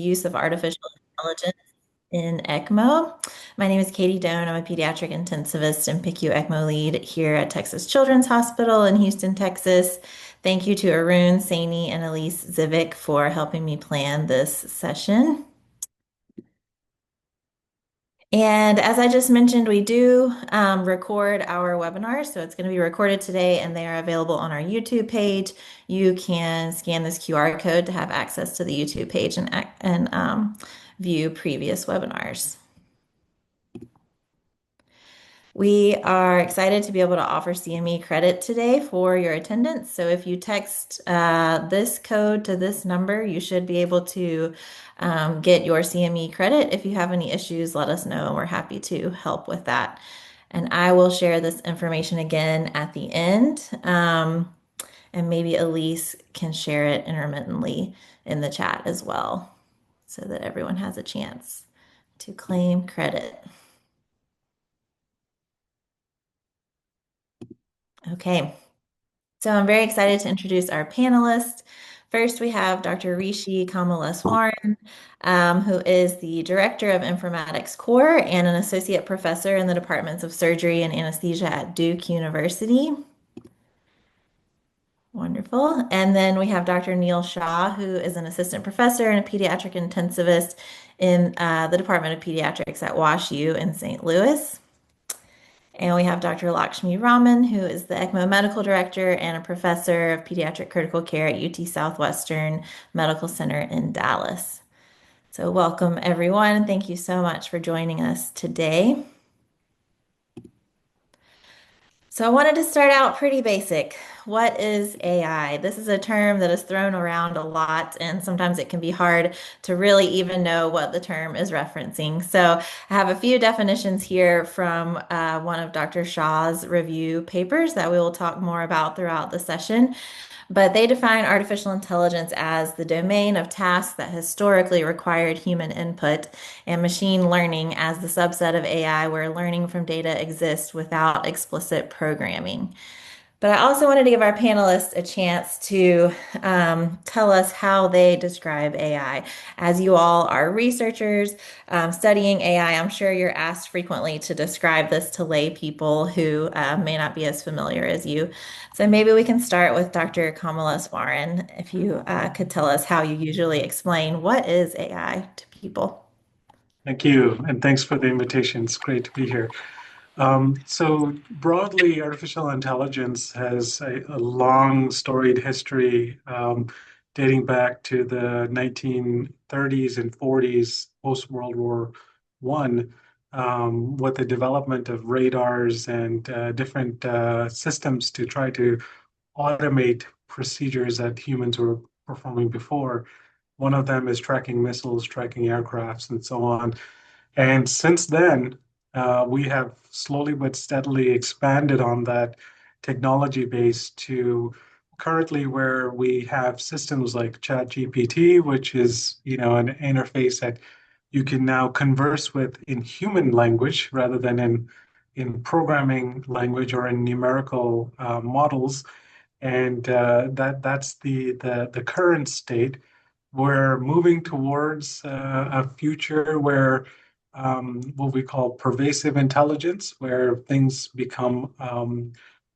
use of artificial intelligence in ECMO. My name is Katie Doan. I'm a pediatric intensivist and PICU ECMO lead here at Texas Children's Hospital in Houston, Texas. Thank you to Arun, Saini, and Elise Zivic for helping me plan this session. And as I just mentioned, we do record our webinars. So it's going to be recorded today and they are available on our YouTube page. You can scan this QR code to have access to the YouTube page and view previous webinars. We are excited to be able to offer CME credit today for your attendance. So if you text this code to this number, you should be able to get your CME credit. If you have any issues, let us know, and we're happy to help with that. And I will share this information again at the end. And maybe Elise can share it intermittently in the chat as well, so that everyone has a chance to claim credit. Okay, so I'm very excited to introduce our panelists. First, we have Dr. Rishi Kamaleswaran, who is the Director of Informatics Core and an Associate Professor in the Departments of Surgery and Anesthesia at Duke University. Wonderful. And then we have Dr. Neel Shah, who is an Assistant Professor and a Pediatric Intensivist in the Department of Pediatrics at WashU in St. Louis. And we have Dr. Lakshmi Raman, who is the ECMO Medical Director and a Professor of Pediatric Critical Care at UT Southwestern Medical Center in Dallas. So welcome, everyone. Thank you so much for joining us today. So I wanted to start out pretty basic. What is AI? This is a term that is thrown around a lot, and sometimes it can be hard to really even know what the term is referencing. So I have a few definitions here from one of Dr. Shah's review papers that we will talk more about throughout the session. But they define artificial intelligence as the domain of tasks that historically required human input, and machine learning as the subset of AI where learning from data exists without explicit programming. But I also wanted to give our panelists a chance to tell us how they describe AI. As you all are researchers studying AI, I'm sure you're asked frequently to describe this to lay people who may not be as familiar as you. So maybe we can start with Dr. Kamaleswaran, if you could tell us how you usually explain what is AI to people. Thank you, and thanks for the invitation. It's great to be here. So broadly, artificial intelligence has a long storied history dating back to the 1930s and 40s, post World War One, with the development of radars and different systems to try to automate procedures that humans were performing before. One of them is tracking missiles, tracking aircrafts, and so on. And since then, we have slowly but steadily expanded on that technology base to currently where we have systems like ChatGPT, which is, an interface that you can now converse with in human language rather than in programming language or in numerical models. And that's the current state. We're moving towards a future where what we call pervasive intelligence, where things become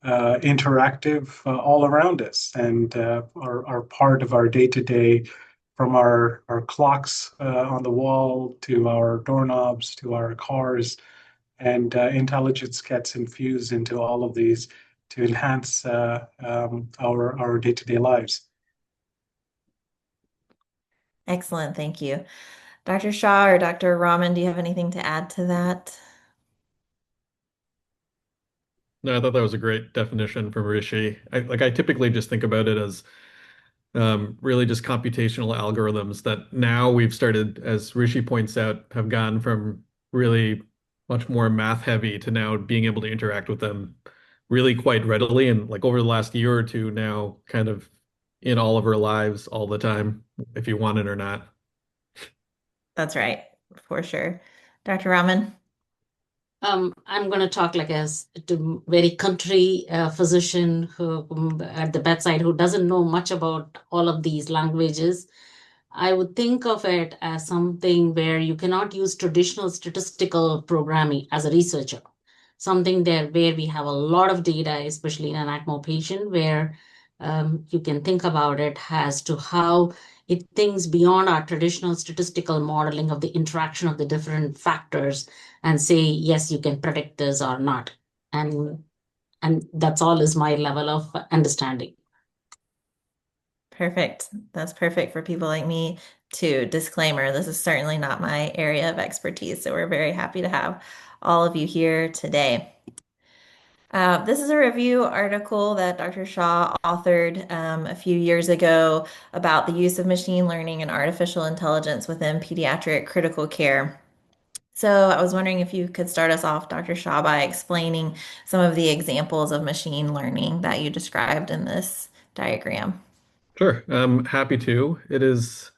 interactive all around us and are part of our day-to-day, from our clocks on the wall to our doorknobs to our cars. And intelligence gets infused into all of these to enhance our day-to-day lives. Excellent, thank you. Dr. Shah or Dr. Raman, do you have anything to add to that? No, I thought that was a great definition from Rishi. I typically just think about it as really just computational algorithms that now we've started, as Rishi points out, have gone from really much more math heavy to now being able to interact with them really quite readily. And like over the last year or two now, kind of in all of our lives all the time, if you want it or not. That's right, for sure. Dr. Raman? I'm going to talk like as a very country physician who at the bedside who doesn't know much about all of these languages. I would think of it as something where you cannot use traditional statistical programming as a researcher. Something there where we have a lot of data, especially in an ECMO patient, where you can think about it as to how it thinks beyond our traditional statistical modeling of the interaction of the different factors and say, yes, you can predict this or not. And that's all is my level of understanding. Perfect. That's perfect for people like me too. Disclaimer, this is certainly not my area of expertise, so we're very happy to have all of you here today. This is a review article that Dr. Shah authored a few years ago about the use of machine learning and artificial intelligence within pediatric critical care. So I was wondering if you could start us off, Dr. Shah, by explaining some of the examples of machine learning that you described in this diagram. Sure, I'm happy to. It is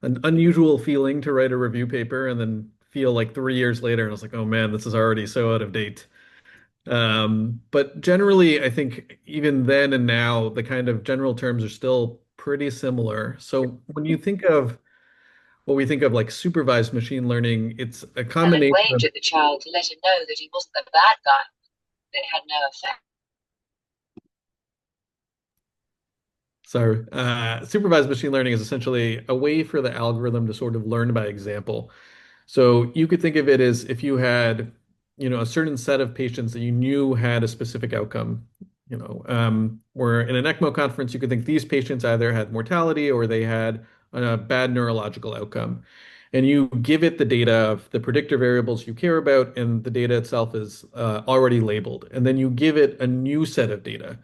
an unusual feeling to write a review paper and then feel like 3 years later, and I was like, oh man, this is already so out of date. But generally, I think even then and now, the kind of general terms are still pretty similar. So when you think of what we think of like supervised machine learning, it's a Ellen combination waved of, at the child to let him know that he wasn't the bad guy. It had no effect. so supervised machine learning is essentially a way for the algorithm to sort of learn by example. So you could think of it as if you had, a certain set of patients that you knew had a specific outcome. Where in an ECMO conference, you could think these patients either had mortality or they had a bad neurological outcome. And you give it the data of the predictor variables you care about, and the data itself is already labeled. And then you give it a new set of data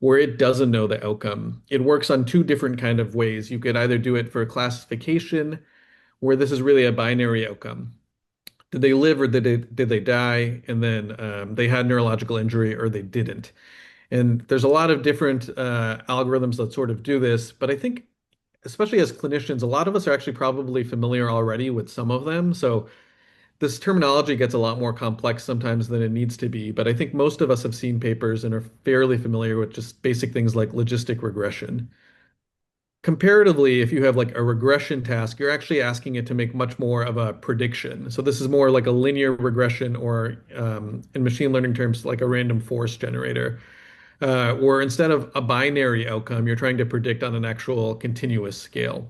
where it doesn't know the outcome. It works on two different kind of ways. You could either do it for classification, where this is really a binary outcome. Did they live or did they die? And then they had neurological injury or they didn't. And there's a lot of different algorithms that sort of do this, but I think, especially as clinicians, a lot of us are actually probably familiar already with some of them. So this terminology gets a lot more complex sometimes than it needs to be. But I think most of us have seen papers and are fairly familiar with just basic things like logistic regression. Comparatively, if you have like a regression task, you're actually asking it to make much more of a prediction. So this is more like a linear regression, or in machine learning terms, like a random forest generator, where instead of a binary outcome, you're trying to predict on an actual continuous scale.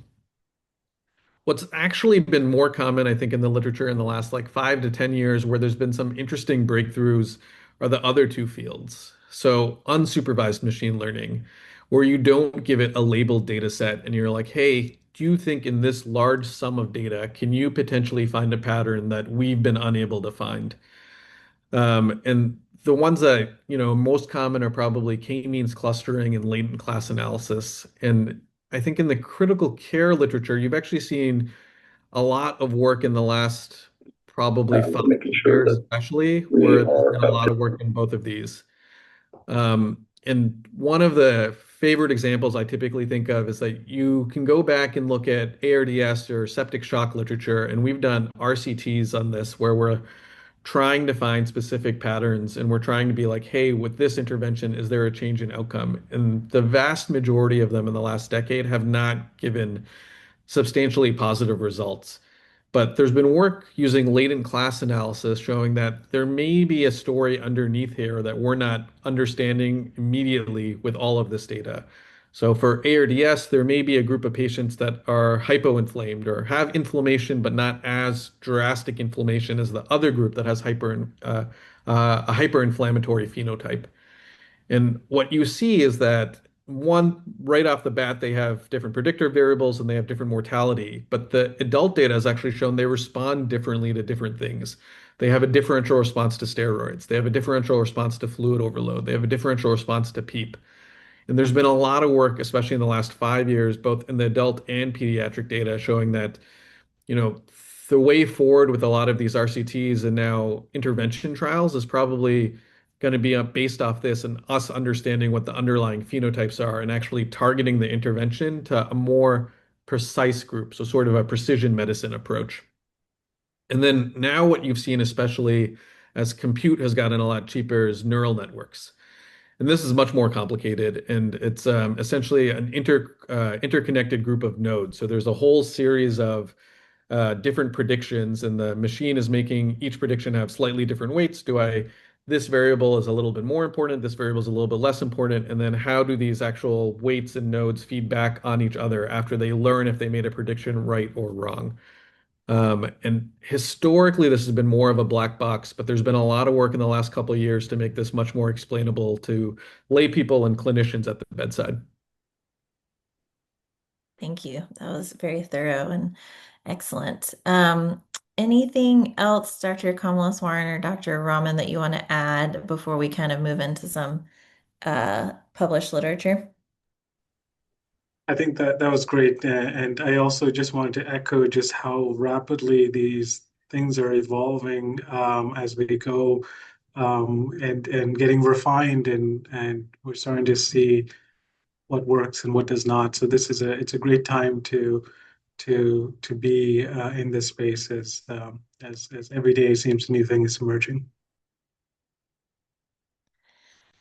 What's actually been more common, I think, in the literature in the last like 5 to 10 years, where there's been some interesting breakthroughs, are the other two fields. So unsupervised machine learning, where you don't give it a labeled data set and you're like, hey, do you think in this large sum of data, can you potentially find a pattern that we've been unable to find? And the ones that, most common are probably k-means clustering and latent class analysis. And I think in the critical care literature, you've actually seen a lot of work in the last probably five making sure years, that especially, we where there's been are a up lot to. of work in both of these. And one of the favorite examples I typically think of is that you can go back and look at ARDS or septic shock literature, and we've done RCTs on this where we're trying to find specific patterns and we're trying to be like, hey, with this intervention, is there a change in outcome? And the vast majority of them in the last decade have not given substantially positive results. But there's been work using latent class analysis showing that there may be a story underneath here that we're not understanding immediately with all of this data. So for ARDS, there may be a group of patients that are hypoinflamed or have inflammation, but not as drastic inflammation as the other group that has a hyperinflammatory phenotype. And what you see is that one, right off the bat, they have different predictor variables and they have different mortality. But the adult data has actually shown they respond differently to different things. They have a differential response to steroids. They have a differential response to fluid overload. They have a differential response to PEEP. And there's been a lot of work, especially in the last 5 years, both in the adult and pediatric data, showing that you know, the way forward with a lot of these RCTs and now intervention trials is probably going to be based off this and us understanding what the underlying phenotypes are and actually targeting the intervention to a more precise group. So sort of a precision medicine approach. And then now what you've seen, especially as compute has gotten a lot cheaper, is neural networks. And this is much more complicated, and it's essentially an interconnected group of nodes. So there's a whole series of different predictions, and the machine is making each prediction have slightly different weights. This variable is a little bit more important, this variable is a little bit less important, and then how do these actual weights and nodes feed back on each other after they learn if they made a prediction right or wrong? And historically, this has been more of a black box, but there's been a lot of work in the last couple of years to make this much more explainable to lay people and clinicians at the bedside. Thank you. That was very thorough and excellent. Anything else, Dr. Kamaleswaran or Dr. Raman, that you want to add before we kind of move into some published literature? I think that was great. And I also just wanted to echo just how rapidly these things are evolving as we go and getting refined and we're starting to see what works and what does not. So it's a great time to be in this space as every day seems new things emerging.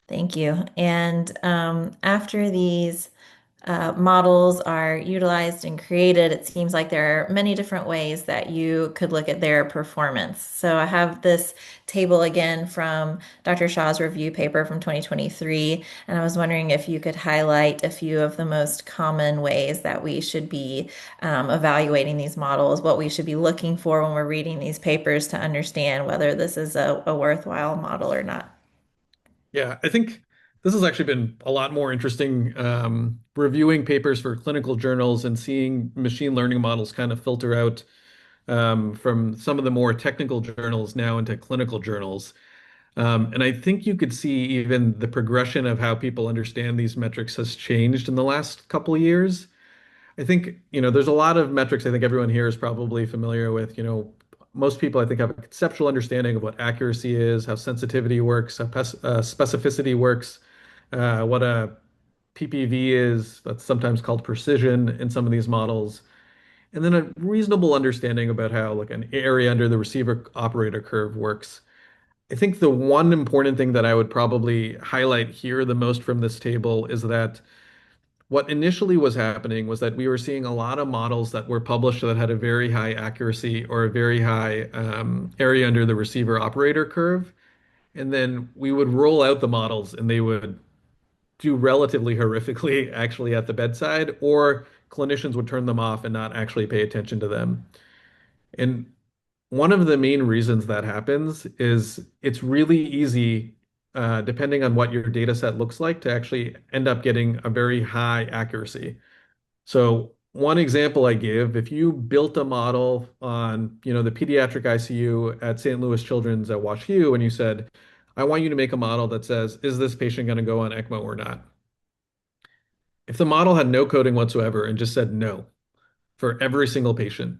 Thank you. And after these models are utilized and created, it seems like there are many different ways that you could look at their performance. So I have this table again from Dr. Shah's review paper from 2023, and I was wondering if you could highlight a few of the most common ways that we should be evaluating these models, what we should be looking for when we're reading these papers to understand whether this is a worthwhile model or not. Yeah, I think this has actually been a lot more interesting reviewing papers for clinical journals and seeing machine learning models kind of filter out from some of the more technical journals now into clinical journals. And I think you could see even the progression of how people understand these metrics has changed in the last couple of years. I think, there's a lot of metrics I think everyone here is probably familiar with. Most people I think have a conceptual understanding of what accuracy is, how sensitivity works, how specificity works, what a PPV is, that's sometimes called precision in some of these models, and then a reasonable understanding about how like an area under the receiver operator curve works. I think the one important thing that I would probably highlight here the most from this table is that what initially was happening was that we were seeing a lot of models that were published that had a very high accuracy or a very high area under the receiver operator curve. And then we would roll out the models and they would do relatively horrifically actually at the bedside, or clinicians would turn them off and not actually pay attention to them. And one of the main reasons that happens is it's really easy, depending on what your data set looks like, to actually end up getting a very high accuracy. So one example I give, if you built a model on, the pediatric ICU at St. Louis Children's at WashU, and you said, I want you to make a model that says, is this patient going to go on ECMO or not? If the model had no coding whatsoever and just said no for every single patient,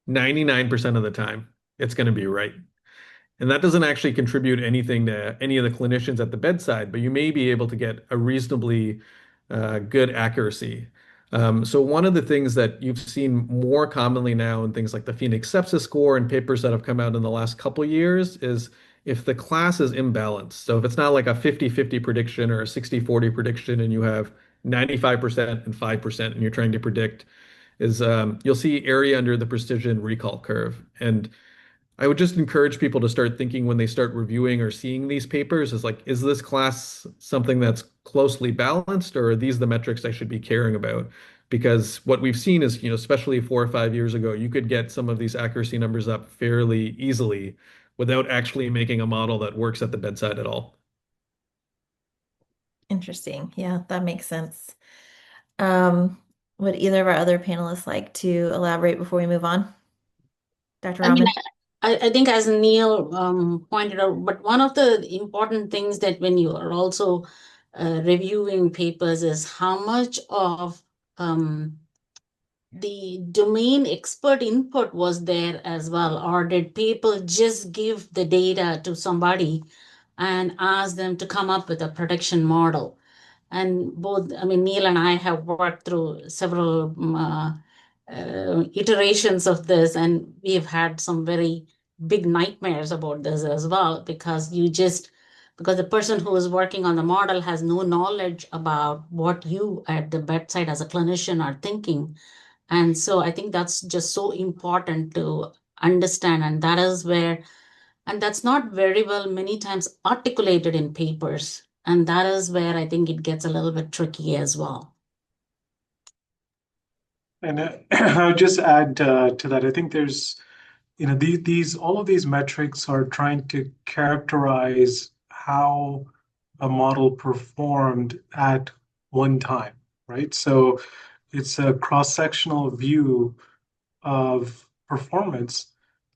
99% of the time, it's going to be right. And that doesn't actually contribute anything to any of the clinicians at the bedside, but you may be able to get a reasonably good accuracy. So one of the things that you've seen more commonly now in things like the Phoenix sepsis score and papers that have come out in the last couple of years is if the class is imbalanced. So if it's not like a 50-50 prediction or a 60-40 prediction and you have 95% and 5% and you're trying to predict, is you'll see area under the precision recall curve. And I would just encourage people to start thinking when they start reviewing or seeing these papers is like, is this class something that's closely balanced, or are these the metrics I should be caring about? Because what we've seen is, especially 4 or 5 years ago, you could get some of these accuracy numbers up fairly easily without actually making a model that works at the bedside at all. Interesting. Yeah, that makes sense. Would either of our other panelists like to elaborate before we move on? Dr. I mean, Raman? I think as Neil pointed out, but one of the important things that when you are also reviewing papers is how much of the domain expert input was there as well, or did people just give the data to somebody and ask them to come up with a prediction model? And both, I mean, Neil and I have worked through several iterations of this, and we have had some very big nightmares about this as well, because you just because the person who is working on the model has no knowledge about what you at the bedside as a clinician are thinking. And so I think that's just so important to understand. And that's not very well many times articulated in papers. And that is where I think it gets a little bit tricky as well. And I would just add to that. I think there's, these all of these metrics are trying to characterize how a model performed at one time, right? So it's a cross-sectional view of performance.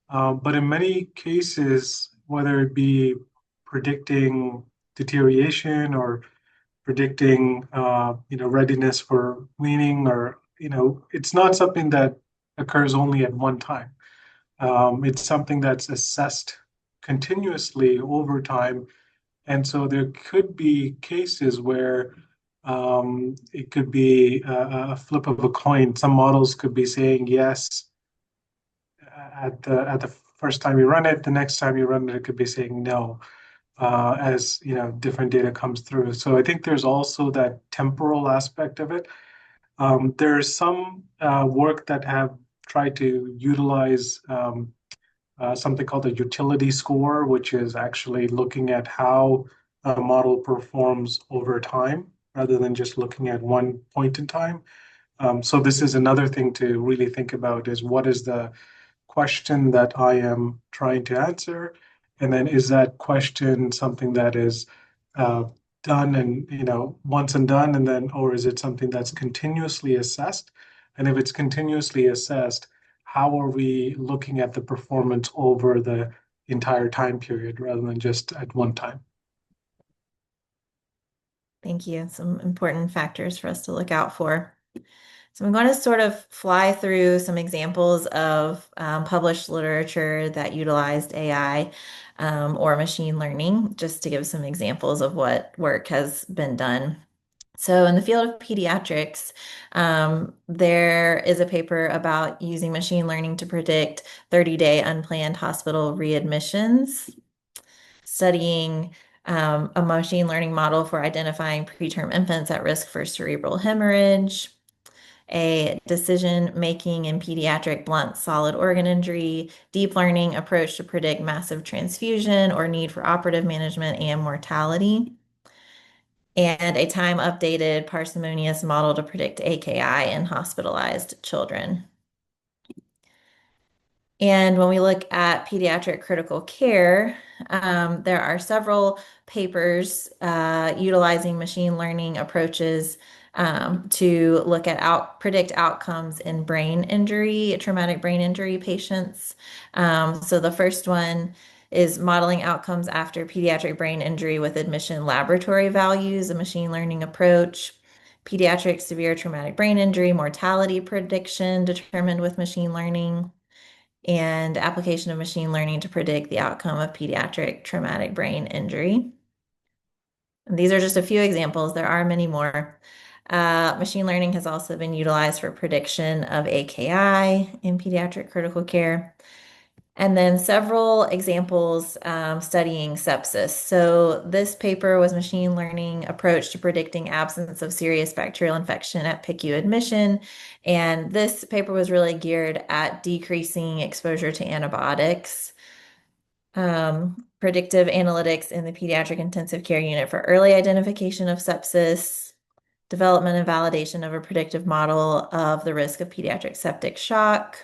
But in many cases, whether it be predicting deterioration or predicting, readiness for weaning, or, it's not something that occurs only at one time. It's something that's assessed continuously over time. And so there could be cases where it could be a flip of a coin. Some models could be saying yes at the first time you run it. The next time you run it, it could be saying no, as different data comes through. So I think there's also that temporal aspect of it. There's some work that have tried to utilize something called a utility score, which is actually looking at how a model performs over time rather than just looking at one point in time. So this is another thing to really think about, is what is the question that I am trying to answer? And then is that question something that is done and, once and done, and then, or is it something that's continuously assessed? And if it's continuously assessed, how are we looking at the performance over the entire time period rather than just at one time? Thank you. Some important factors for us to look out for. So I'm going to sort of fly through some examples of published literature that utilized AI or machine learning, just to give some examples of what work has been done. So in the field of pediatrics, there is a paper about using machine learning to predict 30-day unplanned hospital readmissions, studying a machine learning model for identifying preterm infants at risk for cerebral hemorrhage, a decision-making in pediatric blunt solid organ injury, deep learning approach to predict massive transfusion or need for operative management and mortality, and a time-updated parsimonious model to predict AKI in hospitalized children. And when we look at pediatric critical care, there are several papers utilizing machine learning approaches to look at predict outcomes in brain injury, traumatic brain injury patients. So the first one is modeling outcomes after pediatric brain injury with admission laboratory values, a machine learning approach. Pediatric severe traumatic brain injury mortality prediction determined with machine learning, and application of machine learning to predict the outcome of pediatric traumatic brain injury. And these are just a few examples. There are many more. Machine learning has also been utilized for prediction of AKI in pediatric critical care. And then several examples studying sepsis. So this paper was machine learning approach to predicting absence of serious bacterial infection at PICU admission. And this paper was really geared at decreasing exposure to antibiotics. Predictive analytics in the pediatric intensive care unit for early identification of sepsis, development and validation of a predictive model of the risk of pediatric septic shock,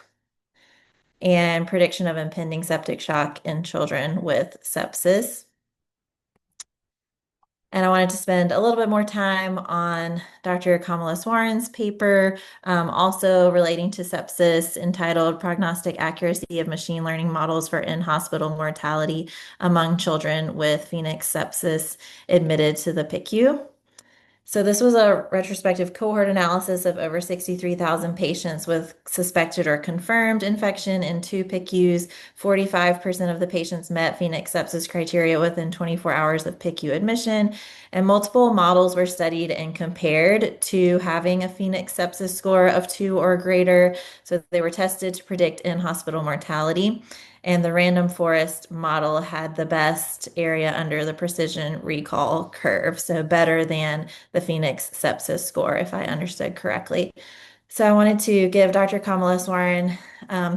and prediction of impending septic shock in children with sepsis. And I wanted to spend a little bit more time on Dr. Kamaleswaran's paper, also relating to sepsis, entitled Prognostic Accuracy of Machine Learning Models for In-Hospital Mortality Among Children with Phoenix Sepsis Admitted to the PICU. So this was a retrospective cohort analysis of over 63,000 patients with suspected or confirmed infection in 2 PICUs. 45% of the patients met Phoenix sepsis criteria within 24 hours of PICU admission, and multiple models were studied and compared to having a Phoenix sepsis score of 2 or greater. So they were tested to predict in-hospital mortality. and the random forest model had the best area under the precision recall curve, so better than the Phoenix sepsis score, if I understood correctly. So I wanted to give Dr. Kamaleswaran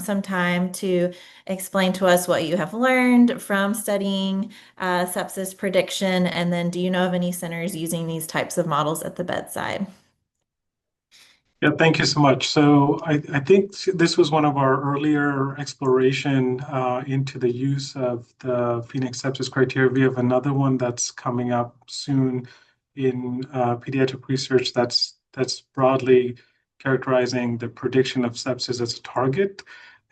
some time to explain to us what you have learned from studying sepsis prediction, and then do you know of any centers using these types of models at the bedside? Yeah, thank you so much. So I think this was one of our earlier exploration into the use of the Phoenix sepsis criteria. We have another one that's coming up soon in pediatric research that's broadly characterizing the prediction of sepsis as a target.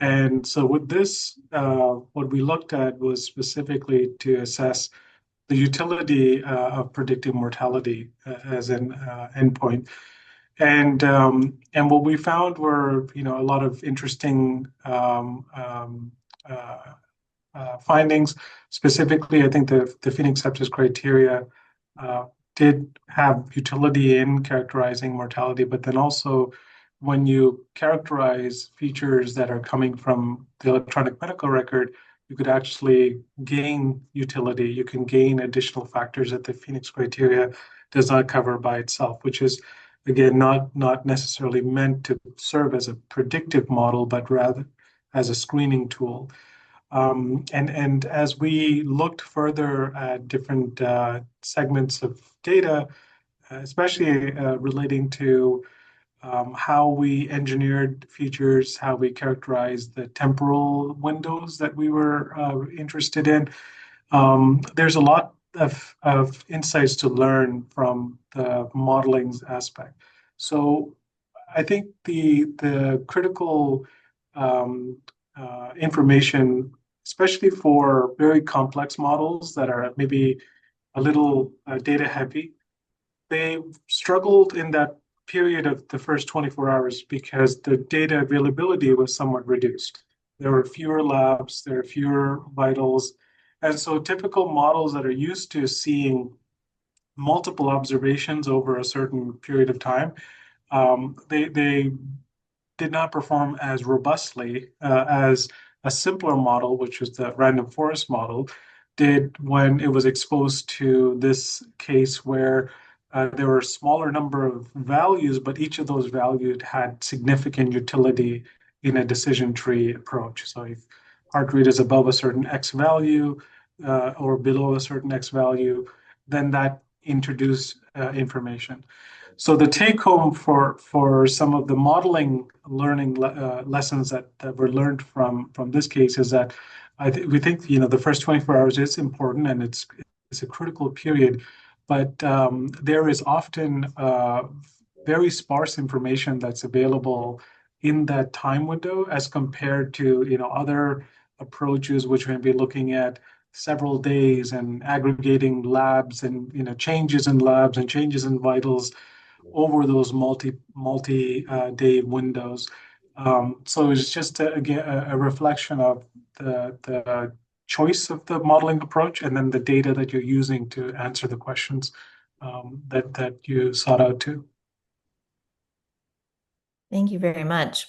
And so with this, what we looked at was specifically to assess the utility of predictive mortality as an endpoint. And what we found were, a lot of interesting uh, findings. Specifically, I think the Phoenix sepsis criteria uh, did have utility in characterizing mortality, but then also when you characterize features that are coming from the electronic medical record, you could actually gain utility. You can gain additional factors that the Phoenix criteria does not cover by itself, which is again not necessarily meant to serve as a predictive model, but rather as a screening tool. And as we looked further at different segments of data, especially relating to how we engineered features, how we characterized the temporal windows that we were interested in, there's a lot of insights to learn from the modeling aspect. So I think the critical um, information, especially for very complex models that are maybe a little data heavy, they struggled in that period of the first 24 hours because the data availability was somewhat reduced. There were fewer labs, there were fewer vitals. And so typical models that are used to seeing multiple observations over a certain period of time, they did not perform as robustly as a simpler model, which was the random forest model, did when it was exposed to this case where there were a smaller number of values, but each of those values had significant utility in a decision tree approach. So if heart rate is above a certain X value or below a certain X value, then that introduced information. So the take home for some of the modeling learning lessons that were learned from this case is that we think the first 24 hours is important and it's a critical period, but there is often very sparse information that's available in that time window as compared to other approaches which may be looking at several days and aggregating labs and changes in labs and changes in vitals over those multi day windows. So it's just again a reflection of the choice of the modeling approach and then the data that you're using to answer the questions that you sought out to. Thank you very much.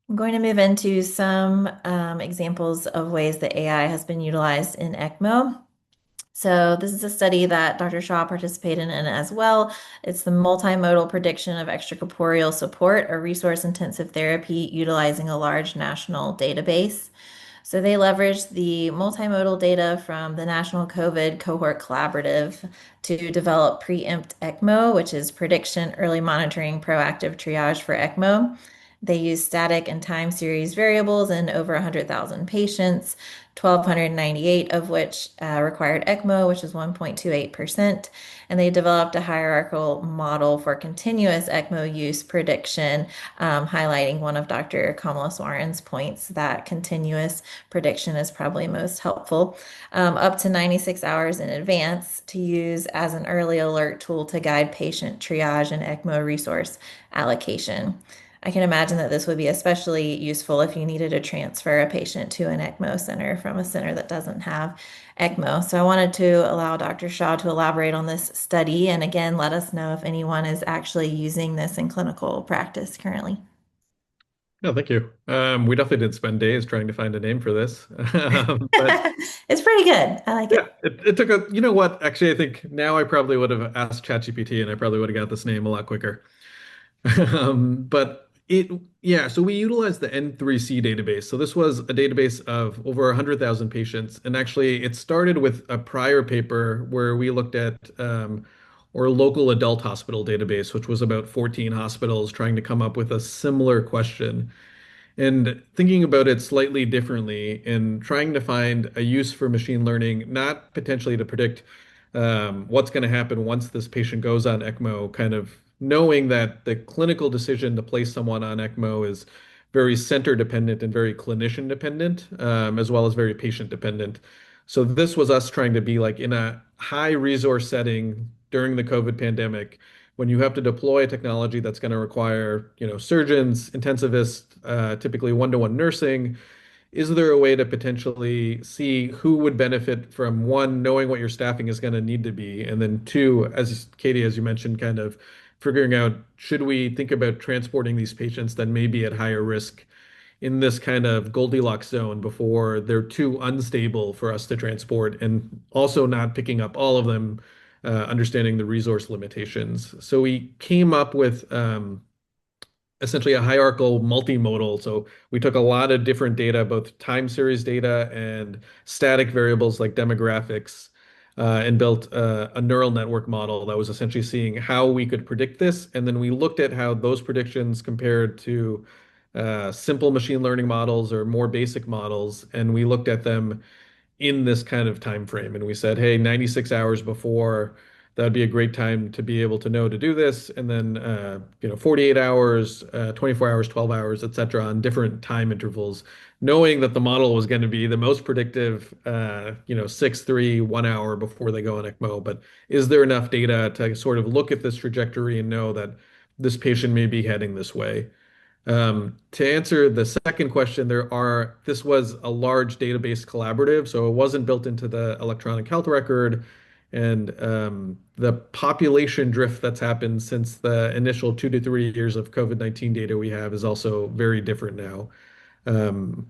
I'm going to move into some examples of ways that AI has been utilized in ECMO. So this is a study that Dr. Shah participated in as well. It's the multimodal prediction of extracorporeal support, a resource-intensive therapy utilizing a large national database. So they leveraged the multimodal data from the National COVID Cohort Collaborative to develop Preempt ECMO, which is prediction, early monitoring, proactive triage for ECMO. They used static and time series variables in over 100,000 patients, 1,298 of which required ECMO, which is 1.28%. And they developed a hierarchical model for continuous ECMO use prediction, highlighting one of Dr. Kamaleswaran's points that continuous prediction is probably most helpful, up to 96 hours in advance to use as an early alert tool to guide patient triage and ECMO resource allocation. I can imagine that this would be especially useful if you needed to transfer a patient to an ECMO center from a center that doesn't have ECMO. So I wanted to allow Dr. Shah to elaborate on this study and again, let us know if anyone is actually using this in clinical practice currently. No, thank you. We definitely did spend days trying to find a name for this. But It's pretty good. I like yeah, it. it took a, you know what? Actually, I think now I probably would have asked ChatGPT and I probably would have got this name a lot quicker. But yeah, so we utilized the N3C database. So this was a database of over 100,000 patients. And actually, it started with a prior paper where we looked at our local adult hospital database, which was about 14 hospitals trying to come up with a similar question and thinking about it slightly differently and trying to find a use for machine learning, not potentially to predict what's going to happen once this patient goes on ECMO, kind of knowing that the clinical decision to place someone on ECMO is very center dependent and very clinician dependent, as well as very patient dependent. So this was us trying to be like in a high resource setting during the COVID pandemic when you have to deploy a technology that's going to require, surgeons, intensivists, typically one-to-one nursing, is there a way to potentially see who would benefit from one, knowing what your staffing is going to need to be, and then two, as Katie, as you mentioned, kind of figuring out should we think about transporting these patients that may be at higher risk in this kind of Goldilocks zone before they're too unstable for us to transport, and also not picking up all of them, understanding the resource limitations. So we came up with essentially a hierarchical multimodal. So we took a lot of different data, both time series data and static variables like demographics, and built a neural network model that was essentially seeing how we could predict this. And then we looked at how those predictions compared to simple machine learning models or more basic models, and we looked at them in this kind of time frame. And we said, hey, 96 hours before, that would be a great time to be able to know to do this. And then, 48 hours, 24 hours, 12 hours, et cetera, on different time intervals, knowing that the model was going to be the most predictive, 6, 3, 1 hour before they go on ECMO. But is there enough data to sort of look at this trajectory and know that this patient may be heading this way? To answer the second question, this was a large database collaborative, so it wasn't built into the electronic health record. And the population drift that's happened since the initial 2 to 3 years of COVID-19 data we have is also very different now,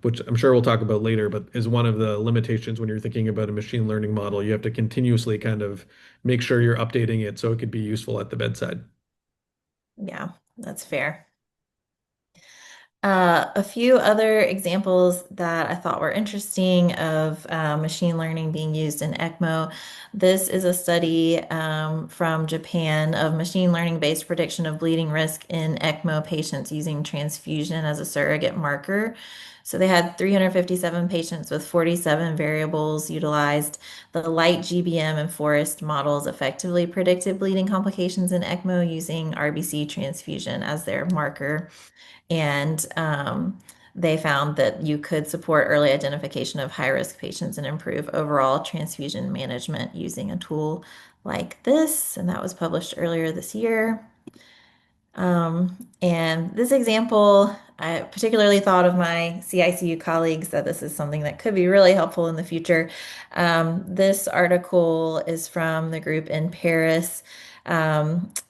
which I'm sure we'll talk about later, but is one of the limitations when you're thinking about a machine learning model. You have to continuously kind of make sure you're updating it so it could be useful at the bedside. Yeah, that's fair. A few other examples that I thought were interesting of machine learning being used in ECMO. This is a study from Japan of machine learning-based prediction of bleeding risk in ECMO patients using transfusion as a surrogate marker. So they had 357 patients with 47 variables utilized. The light GBM and forest models effectively predicted bleeding complications in ECMO using RBC transfusion as their marker. And they found that you could support early identification of high-risk patients and improve overall transfusion management using a tool like this. And that was published earlier this year. And this example, I particularly thought of my CICU colleagues that this is something that could be really helpful in the future. This article is from the group in Paris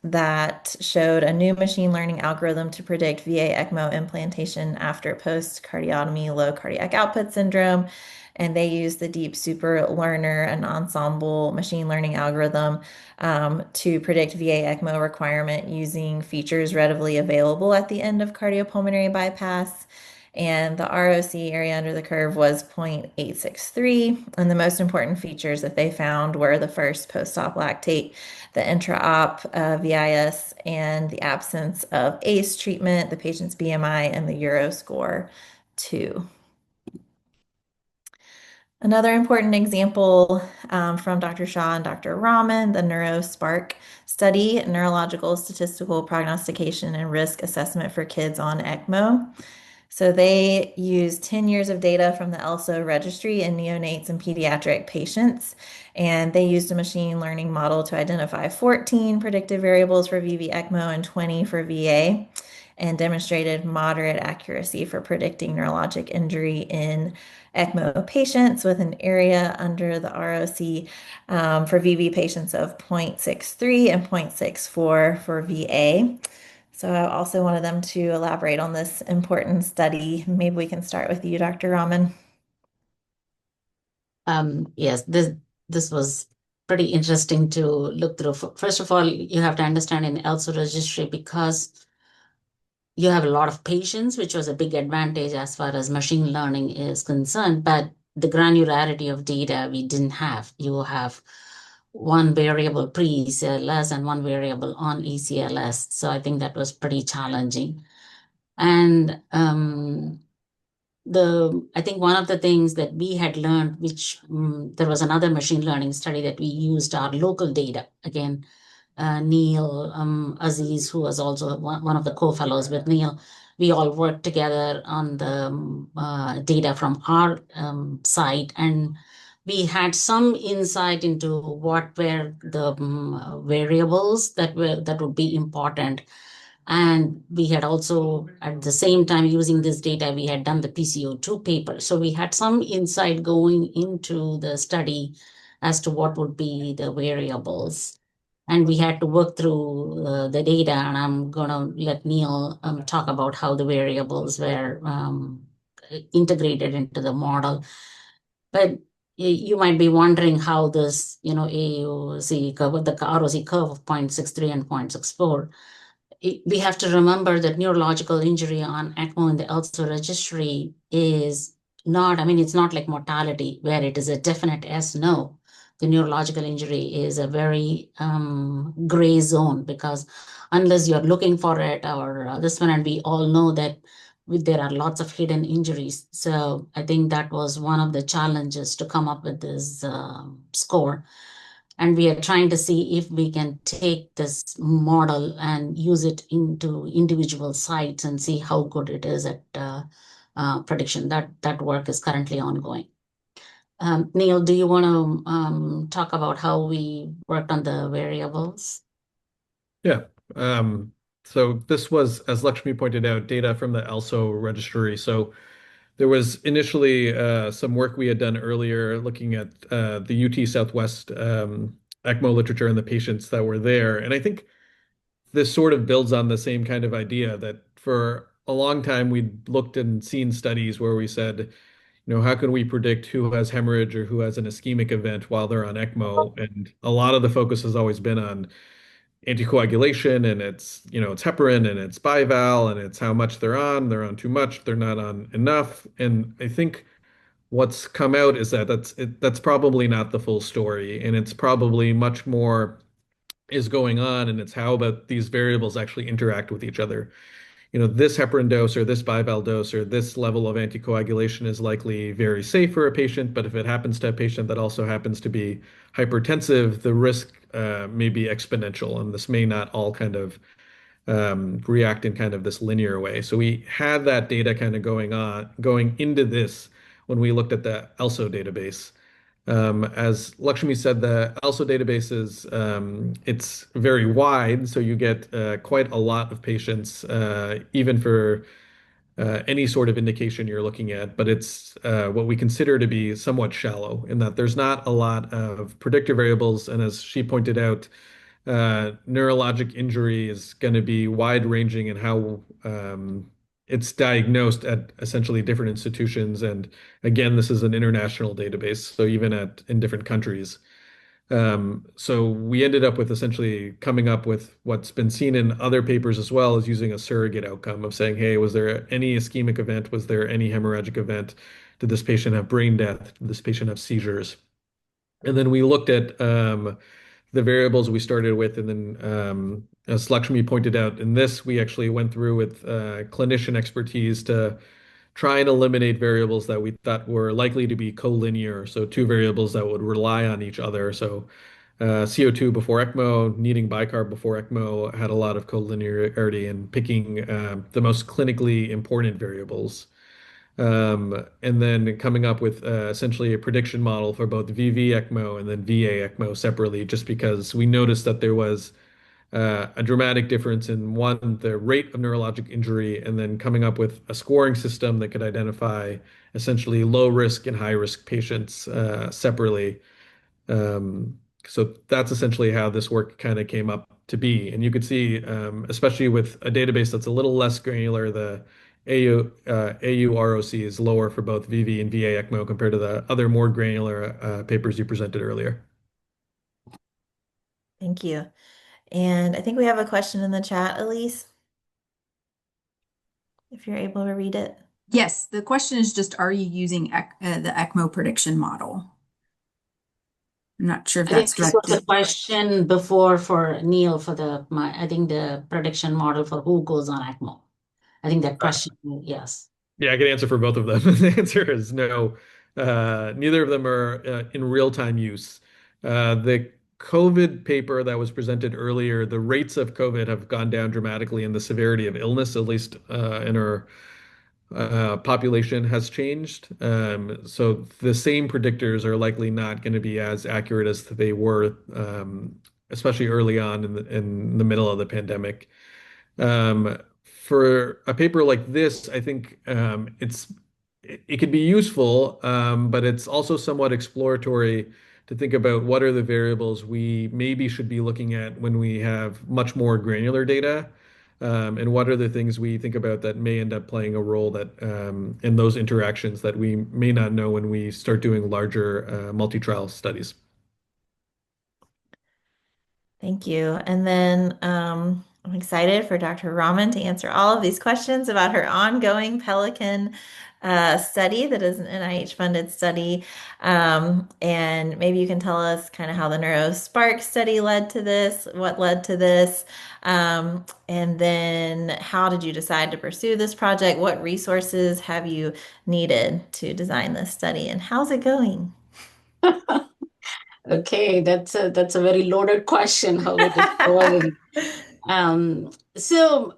that showed a new machine learning algorithm to predict VA ECMO implantation after post-cardiotomy low cardiac output syndrome. And they used the deep super learner and ensemble machine learning algorithm to predict VA ECMO requirement using features readily available at the end of cardiopulmonary bypass. And the ROC area under the curve was 0.863. And the most important features that they found were the first post-op lactate, the intra-op VIS, and the absence of ACE treatment, the patient's BMI, and the Euro score 2. Another important example from Dr. Shah and Dr. Raman, the NeuroSpark study, neurological statistical prognostication and risk assessment for kids on ECMO. So they used 10 years of data from the ELSO registry in neonates and pediatric patients, and they used a machine learning model to identify 14 predictive variables for VV ECMO and 20 for VA, and demonstrated moderate accuracy for predicting neurologic injury in ECMO patients with an area under the ROC for VV patients of 0.63 and 0.64 for VA. So I also wanted them to elaborate on this important study. Maybe we can start with you, Dr. Raman. Yes, this was pretty interesting to look through. First of all, you have to understand in ELSO registry, because you have a lot of patients, which was a big advantage as far as machine learning is concerned, but the granularity of data we didn't have. You have one variable pre-ECLS and one variable on ECLS. So I think that was pretty challenging. And I think one of the things that we had learned, which there was another machine learning study that we used our local data. Again, Neel, Aziz, who was also one of the co-fellows with Neel, we all worked together on the data from our site, and we had some insight into what were the variables that would be important. And we had also, at the same time, using this data, we had done the PCO2 paper. So we had some insight going into the study as to what would be the variables. And we had to work through the data, and I'm going to let Neel talk about how the variables were integrated into the model. But you might be wondering how this, AUC curve, the ROC curve of 0.63 and 0.64. We have to remember that neurological injury on ECMO in the ELSO registry is not, I mean, it's not like mortality where it is a definite yes, no. The neurological injury is a very gray zone, because unless you're looking for it or this one, and we all know that there are lots of hidden injuries. So I think that was one of the challenges to come up with this score. And we are trying to see if we can take this model and use it into individual sites and see how good it is at prediction. That work is currently ongoing. Neel, do you want to talk about how we worked on the variables? Yeah. So this was, as Lakshmi pointed out, data from the ELSO registry. So there was initially some work we had done earlier looking at the UT Southwest ECMO literature and the patients that were there. And I think this sort of builds on the same kind of idea that for a long time we'd looked and seen studies where we said, how can we predict who has hemorrhage or who has an ischemic event while they're on ECMO? And a lot of the focus has always been on anticoagulation, and it's heparin and it's bival and it's how much they're on too much, they're not on enough. And I think what's come out is that that's probably not the full story, and it's probably much more is going on, and it's how about these variables actually interact with each other. This heparin dose or this bival dose or this level of anticoagulation is likely very safe for a patient, but if it happens to a patient that also happens to be hypertensive, the risk may be exponential, and this may not all kind of react in kind of this linear way. So we had that data kind of going into this when we looked at the ELSO database. As Lakshmi said, the ELSO database is it's very wide, so you get quite a lot of patients, even for any sort of indication you're looking at. But it's what we consider to be somewhat shallow in that there's not a lot of predictor variables. And as she pointed out, neurologic injury is going to be wide-ranging in how it's diagnosed at essentially different institutions. And again, this is an international database, so even in different countries. So we ended up with essentially coming up with what's been seen in other papers as well as using a surrogate outcome of saying, hey, was there any ischemic event? Was there any hemorrhagic event? Did this patient have brain death? Did this patient have seizures? And then we looked at the variables we started with, and then as Lakshmi pointed out, in this we actually went through with clinician expertise to try and eliminate variables that we thought were likely to be collinear, so two variables that would rely on each other. So CO2 before ECMO, needing bicarb before ECMO had a lot of collinearity in picking the most clinically important variables. And then coming up with essentially a prediction model for both VV ECMO and then VA ECMO separately, just because we noticed that there was a dramatic difference in one, the rate of neurologic injury, and then coming up with a scoring system that could identify essentially low risk and high risk patients separately. So that's essentially how this work kind of came up to be. And you could see, especially with a database that's a little less granular, the AUROC is lower for both VV and VA ECMO compared to the other more granular papers you presented earlier. Thank you. And I think we have a question in the chat, Elise, if you're able to read it. Yes, the question is just, are you using the ECMO prediction model? I'm not sure if I think that's this was a directed. question before for Neil for I think the prediction model for who goes on ECMO. I think that question, yes. Yeah, I can answer for both of them. The answer is no. Neither of them are in real-time use. The COVID paper that was presented earlier, the rates of COVID have gone down dramatically, and the severity of illness, at least in our population, has changed. So the same predictors are likely not going to be as accurate as they were, especially early on in the middle of the pandemic. For a paper like this, I think it could be useful, but it's also somewhat exploratory to think about what are the variables we maybe should be looking at when we have much more granular data, and what are the things we think about that may end up playing a role that in those interactions that we may not know when we start doing larger multi-trial studies. Thank you. And then I'm excited for Dr. Raman to answer all of these questions about her ongoing Pelican study that is an NIH-funded study. And maybe you can tell us kind of how the NeuroSpark study led to this, what led to this, and then how did you decide to pursue this project? What resources have you needed to design this study, and how's it going? Okay, that's a very loaded question, how it is going. So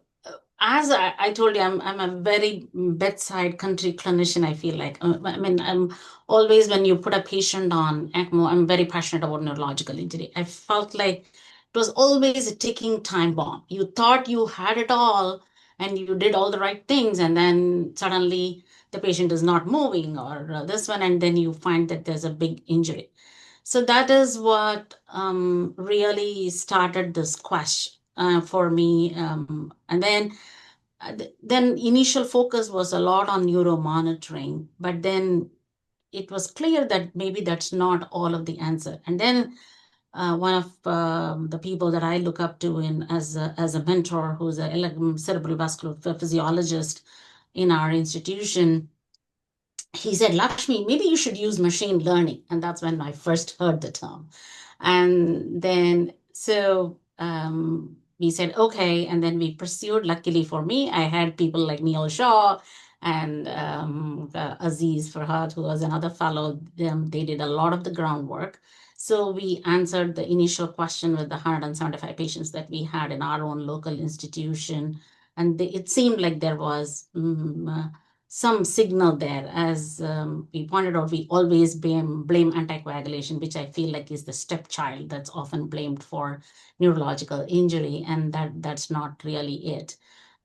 as I told you, I'm a very bedside country clinician, I feel like. I mean, I'm always, when you put a patient on ECMO, I'm very passionate about neurological injury. I felt like it was always a ticking time bomb. You thought you had it all and you did all the right things, and then suddenly the patient is not moving, or this one, and then you find that there's a big injury. So that is what really started this quest for me. And then initial focus was a lot on neuro monitoring, but then it was clear that maybe that's not all of the answer. And then one of the people that I look up to as a mentor, who's a cerebral vascular physiologist in our institution, he said, Lakshmi, maybe you should use machine learning. And that's when I first heard the term. And then, so we said, okay. And then we pursued. Luckily for me, I had people like Neel Shah and Aziz Farhad, who was another fellow. They did a lot of the groundwork. So we answered the initial question with the 175 patients that we had in our own local institution. And it seemed like there was some signal there. As we pointed out, we always blame anticoagulation, which I feel like is the stepchild that's often blamed for neurological injury, and that's not really it.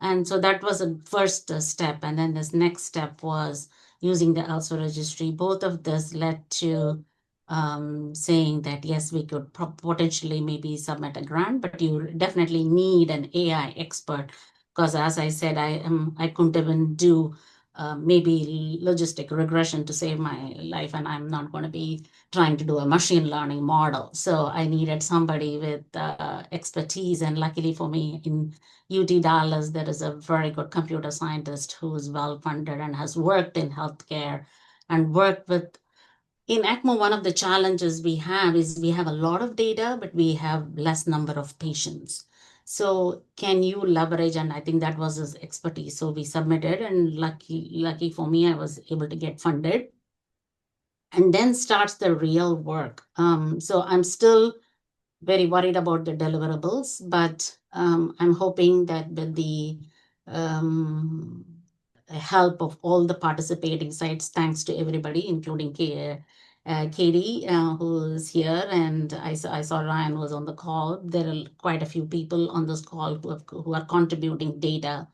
And so that was a first step. And then this next step was using the ELSO registry. Both of this led to saying that, yes, we could potentially maybe submit a grant, but you definitely need an AI expert, because as I said, I couldn't even do maybe logistic regression to save my life, and I'm not going to be trying to do a machine learning model. So I needed somebody with expertise, and luckily for me, in UT Dallas, there is a very good computer scientist who is well funded and has worked in healthcare and worked with. In ECMO, one of the challenges we have is we have a lot of data, but we have less number of patients. So can you leverage? And I think that was his expertise. So we submitted, and lucky for me, I was able to get funded. And then starts the real work. So I'm still very worried about the deliverables, but I'm hoping that with the help of all the participating sites, thanks to everybody, including Katie, who is here, and I saw Ryan was on the call. There are quite a few people on this call who are contributing data,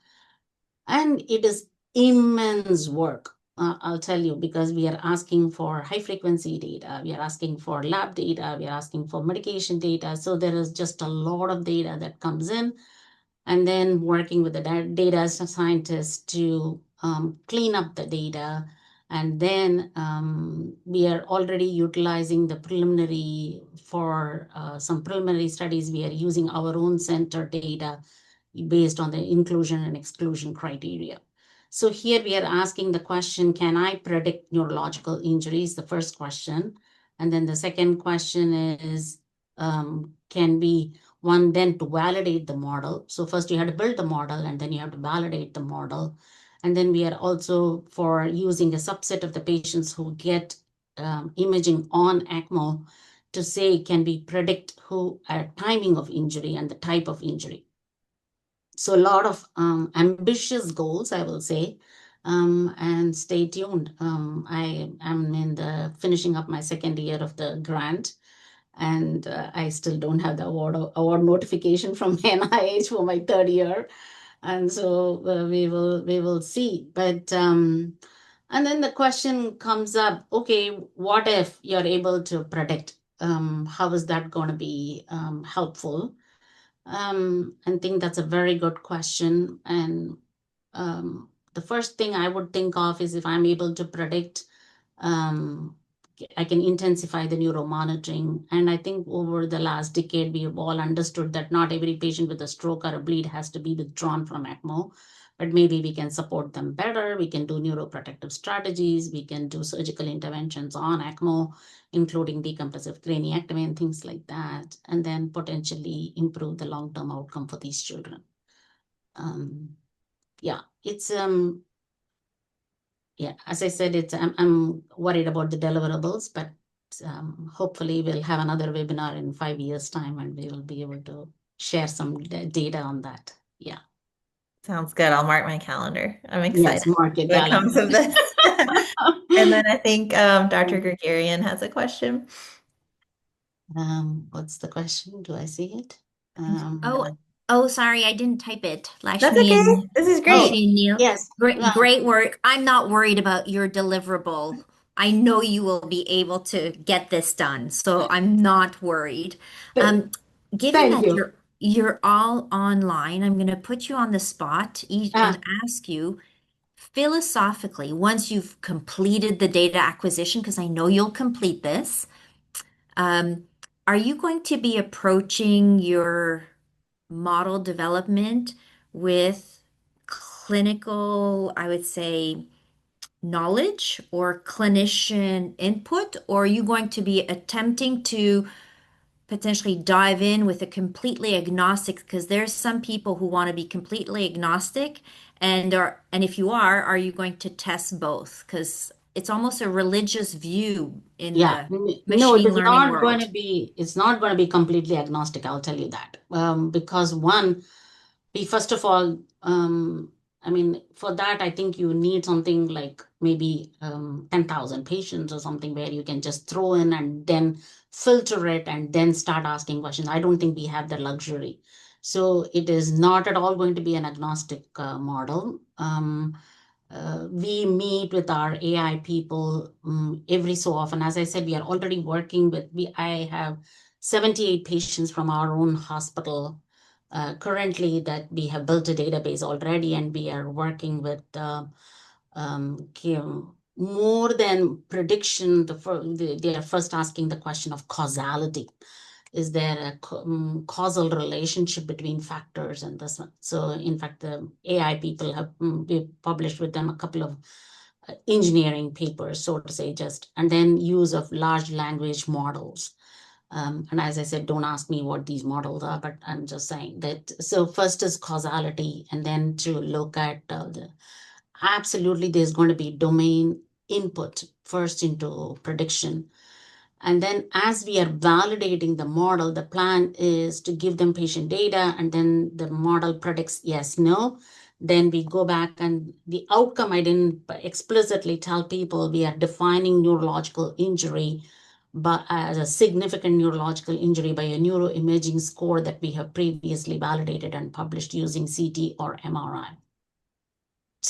and it is immense work. I'll tell you, because we are asking for high frequency data, we are asking for lab data, we are asking for medication data. So there is just a lot of data that comes in, and then working with the data scientists to clean up the data. And then we are already utilizing the preliminary for some preliminary studies. We are using our own center data based on the inclusion and exclusion criteria. So here we are asking the question, can I predict neurological injuries? The first question. And then the second question is, can we, one, then to validate the model. So first you have to build the model, and then you have to validate the model. And then we are also for using a subset of the patients who get imaging on ECMO to say, can we predict who timing of injury and the type of injury? So a lot of ambitious goals, I will say, and stay tuned. I am in the finishing up my second year of the grant, and I still don't have the award notification from NIH for my third year, and so we will see. But and then the question comes up: okay, what if you're able to predict? How is that going to be helpful? I think that's a very good question. And the first thing I would think of is if I'm able to predict, I can intensify the neuromonitoring. And I think over the last decade, we have all understood that not every patient with a stroke or a bleed has to be withdrawn from ECMO, but maybe we can support them better. We can do neuroprotective strategies. We can do surgical interventions on ECMO, including decompressive craniectomy and things like that, and then potentially improve the long-term outcome for these children. Yeah, it's yeah, as I said, it's I'm worried about the deliverables, but hopefully we'll have another webinar in 5 years' time, and we will be able to share some data on that. Yeah. Sounds good. I'll mark my calendar. I'm Yes, excited mark it what down. comes of this. And then I think Dr. Gregorian has a question. What's the question? Do I see it? Sorry, I didn't type it. That's Lakshmi okay. and This is great. Lakshmi and Neil. Yes. Great work. I'm not worried about your deliverable. I know you will be able to get this done, so I'm not worried. Given Thank that you. you're all online, I'm going to put you on the spot and ask you philosophically, once you've completed the data acquisition, because I know you'll complete this, are you going to be approaching your model development with clinical, I would say, knowledge or clinician input, or are you going to be attempting to potentially dive in with a completely agnostic? Because there's some people who want to be completely agnostic, and if you are you going to test both? Because it's almost a religious view in Yeah, the no, it machine is learning not going world. to be, it's not going to be completely agnostic, I'll tell you that. Because one, we first of all, I mean, for that, I think you need something like maybe 10,000 patients or something where you can just throw in and then filter it and then start asking questions. I don't think we have the luxury. So it is not at all going to be an agnostic model. We meet with our AI people every so often. As I said, we are already working with, I have 78 patients from our own hospital currently that we have built a database already, and we are working with more than prediction. They are first asking the question of causality. Is there a causal relationship between factors and this one? So in fact, the AI people have we published with them a couple of engineering papers, so to say, and then use of large language models. And as I said, don't ask me what these models are, but I'm just saying that. So first is causality, and then to look at absolutely there's going to be domain input first into prediction. And then as we are validating the model, the plan is to give them patient data, and then the model predicts yes, no. Then we go back, and the outcome, I didn't explicitly tell people, we are defining neurological injury but as a significant neurological injury by a neuroimaging score that we have previously validated and published using CT or MRI.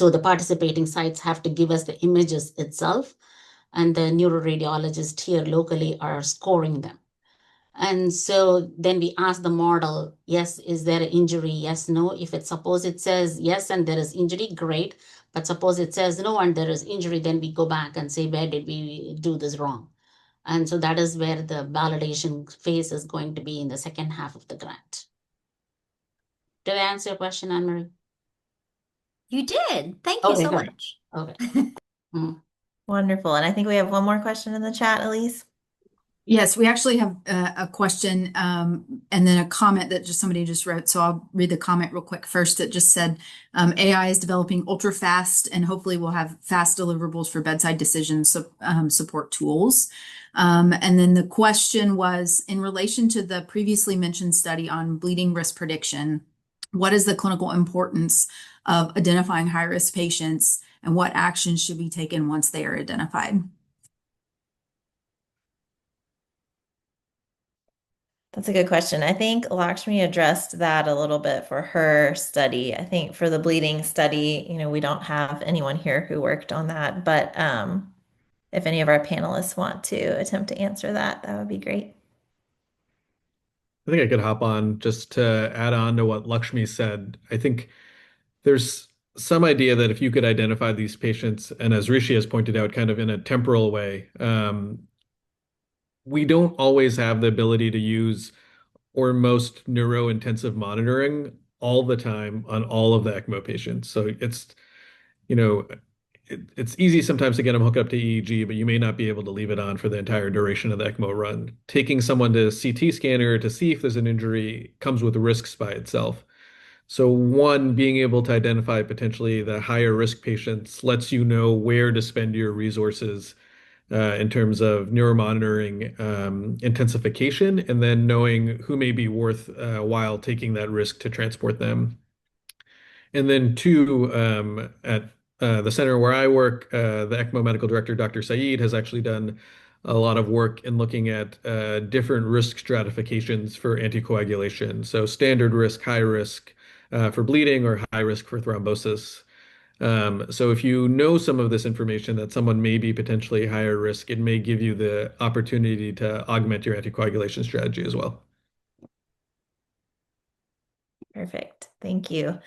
So the participating sites have to give us the images itself, and the neuroradiologists here locally are scoring them. And so then we ask the model, yes, is there an injury? Yes, no. If it suppose it says yes and there is injury, great. But suppose it says no and there is injury, then we go back and say, where did we do this wrong? And so that is where the validation phase is going to be in the second half of the grant. Did I answer your question, Anne-Marie? You did. Thank you Okay, so good. much. Okay. Mm. Wonderful. And I think we have one more question in the chat, Elise. Yes, we actually have a question and then a comment that just somebody just wrote. So I'll read the comment real quick first. That just said AI is developing ultra fast and hopefully we'll have fast deliverables for bedside decision support tools. And then the question was in relation to the previously mentioned study on bleeding risk prediction, what is the clinical importance of identifying high-risk patients and what actions should be taken once they are identified? That's a good question. I think Lakshmi addressed that a little bit for her study. I think for the bleeding study, we don't have anyone here who worked on that, but if any of our panelists want to attempt to answer that, that would be great. I think I could hop on just to add on to what Lakshmi said. I think there's some idea that if you could identify these patients, and as Rishi has pointed out, kind of in a temporal way, we don't always have the ability to use or most neuro-intensive monitoring all the time on all of the ECMO patients. So you know, it's easy sometimes to get them hooked up to EEG, but you may not be able to leave it on for the entire duration of the ECMO run. Taking someone to CT scanner to see if there's an injury comes with risks by itself. So one, being able to identify potentially the higher risk patients lets you know where to spend your resources in terms of neuromonitoring intensification, and then knowing who may be worth while taking that risk to transport them. And then two, at the center where I work, the ECMO medical director, Dr. Saeed, has actually done a lot of work in looking at different risk stratifications for anticoagulation. So standard risk, high risk for bleeding, or high risk for thrombosis. So if you know some of this information that someone may be potentially higher risk, it may give you the opportunity to augment your anticoagulation strategy as well. Perfect. Thank you.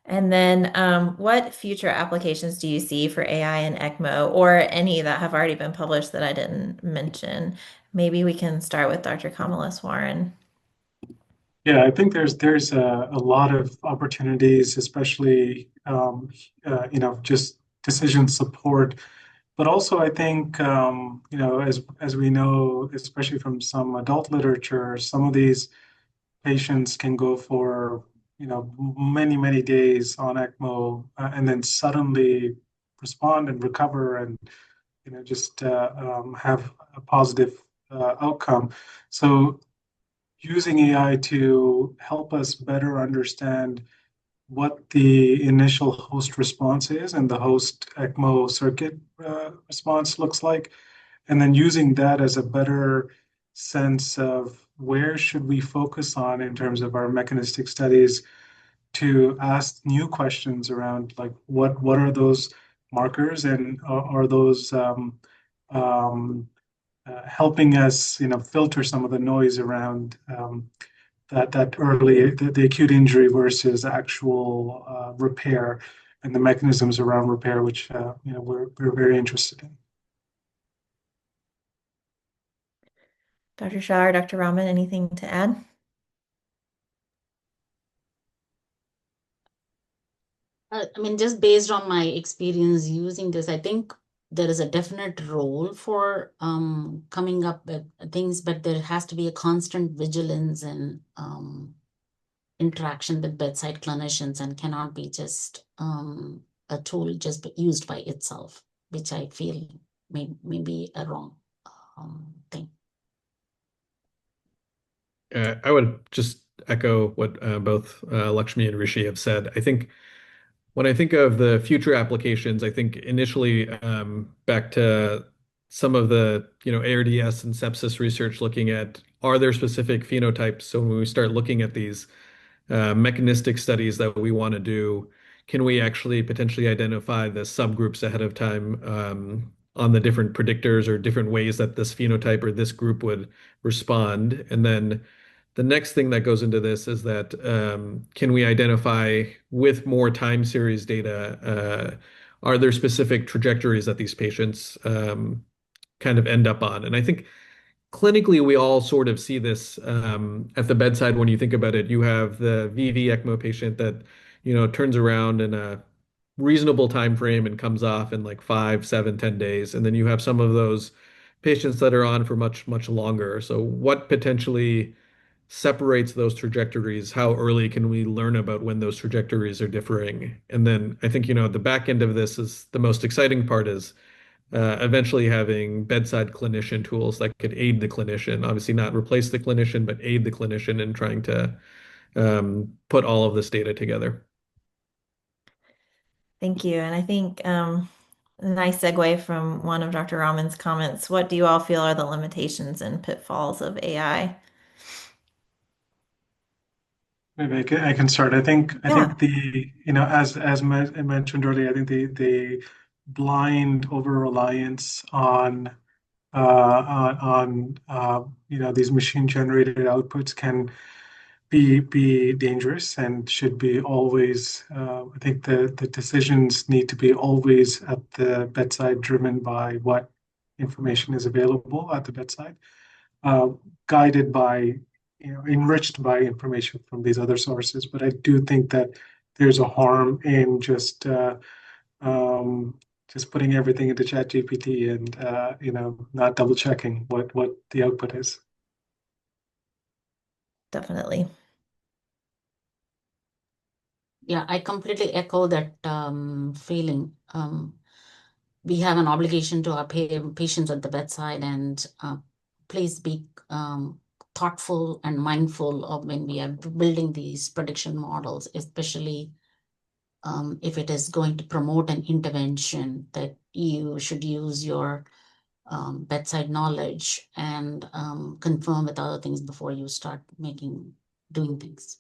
And then what future applications do you see for AI and ECMO or any that have already been published that I didn't mention? Maybe we can start with Dr. Kamaleswaran. Yeah, I think there's a lot of opportunities, especially just decision support. But also, I think as we know, especially from some adult literature, some of these patients can go for many days on ECMO and then suddenly respond and recover and just have a positive outcome. So using AI to help us better understand what the initial host response is and the host ECMO circuit response looks like, and then using that as a better sense of where should we focus on in terms of our mechanistic studies to ask new questions around like what are those markers and are those helping us filter some of the noise around that early the acute injury versus actual repair and the mechanisms around repair, which we're very interested in. Dr. Shah or Dr. Raman, anything to add? I mean, just based on my experience using this, I think there is a definite role for coming up with things, but there has to be a constant vigilance and interaction with bedside clinicians and cannot be just a tool just used by itself, which I feel may be a wrong thing. I would just echo what both Lakshmi and Rishi have said. I think when I think of the future applications, I think initially back to some of the ARDS and sepsis research looking at are there specific phenotypes. So when we start looking at these mechanistic studies that we want to do, can we actually potentially identify the subgroups ahead of time on the different predictors or different ways that this phenotype or this group would respond? And then the next thing that goes into this is that can we identify with more time series data, are there specific trajectories that these patients kind of end up on? And I think clinically, we all sort of see this at the bedside when you think about it. You have the VV ECMO patient that, turns around in a reasonable time frame and comes off in like 5, 7, 10 days. And then you have some of those patients that are on for much, much longer. So what potentially separates those trajectories? How early can we learn about when those trajectories are differing? And then I think, the back end of this is the most exciting part is eventually having bedside clinician tools that could aid the clinician, obviously not replace the clinician, but aid the clinician in trying to put all of this data together. Thank you. And I think a nice segue from one of Dr. Raman's comments. What do you all feel are the limitations and pitfalls of AI? Maybe I can start. I think Yeah. I mentioned earlier, I think the blind over reliance on these machine generated outputs can be dangerous and should be always. I think the decisions need to be always at the bedside, driven by what information is available at the bedside, uh, guided by, enriched by information from these other sources. But I do think that there's a harm in just putting everything into ChatGPT and not double checking what the output is. Definitely. Yeah, I completely echo that feeling. We have an obligation to our patients at the bedside, and please be thoughtful and mindful of when we are building these prediction models, especially if it is going to promote an intervention, that you should use your bedside knowledge and confirm with other things before you start doing things.